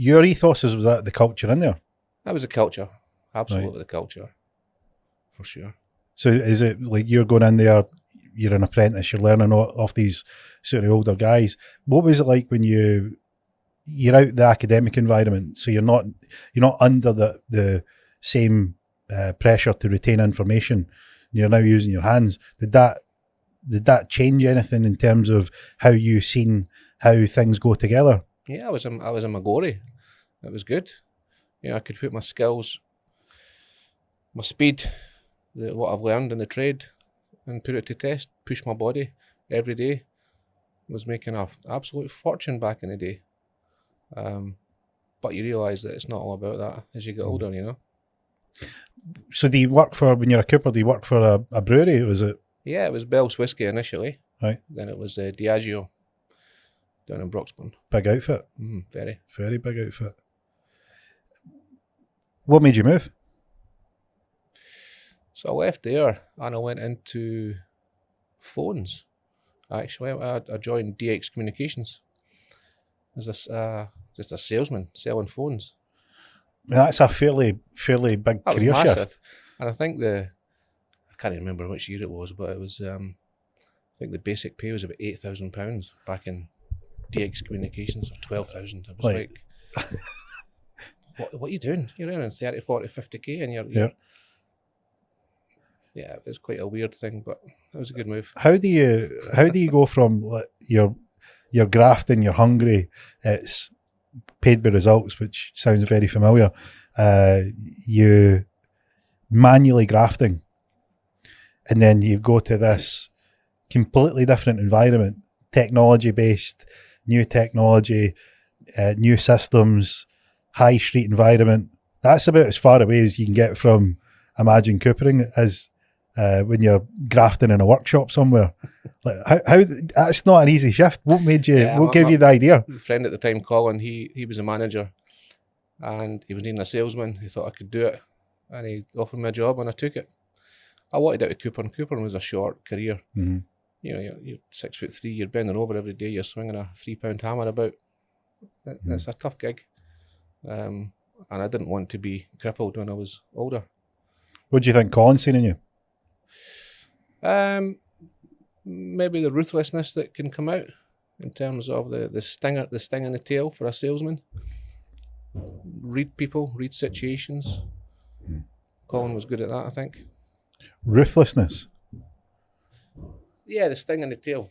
your ethos was that the culture in there? That was the culture. Absolutely Right. the culture. For sure. So is it like you're going in there, you're an apprentice, you're learning off these sort of older guys. What was it like when you're out the academic environment, so you're not under the same pressure to retain information, you're now using your hands. Did that change anything in terms of how you seen how things go together? Yeah, I was in my glory. It was good. You know, I could put my skills, my speed, what I've learned in the trade, and put it to test, push my body every day. Was making an absolute fortune back in the day. But you realise that it's not all about that as you get older, you know. So do you work for, when you're a cooper, do you work for a brewery, or was it? Yeah, it was Bell's Whiskey initially. Right. Then it was Diageo down in Broxburn. Big outfit. Very. Very big outfit. What made you move? So I left there and I went into phones. Actually, I joined DX Communications as just a salesman selling phones. I mean, that's a fairly big That was career massive. shift. And I think I can't remember which year it was, but it was, I think the basic pay was about £8,000 back in DX Communications, or 12,000. It was Like- what are you doing? You're earning 30, 40, 50k and you're yeah, it was quite a weird thing, but it was a good move. How do you go from like, you're grafting, you're hungry, it's paid by results, which sounds very familiar, you manually grafting, and then you go to this completely different environment, technology based, new technology, new systems, high street environment. That's about as far away as you can get from Imagine Coopering as when you're grafting in a workshop somewhere. Like how that's not an easy shift. What made you? What gave you the idea? My friend at the time, Colin, he was a manager, and he was needing a salesman. He thought I could do it, and he offered me a job, and I took it. I wanted out of Coopering. Coopering was a short career. Mm-hmm. You know, you're 6'3", you're bending over every day, you're swinging a 3-pound hammer about. That's a tough gig, and I didn't want to be crippled when I was older. What do you think Colin's seen in you? Maybe the ruthlessness that can come out in terms of the sting in the tail for a salesman. Read people, read situations. Colin was good at that, I think. Ruthlessness. Yeah, the sting in the tail.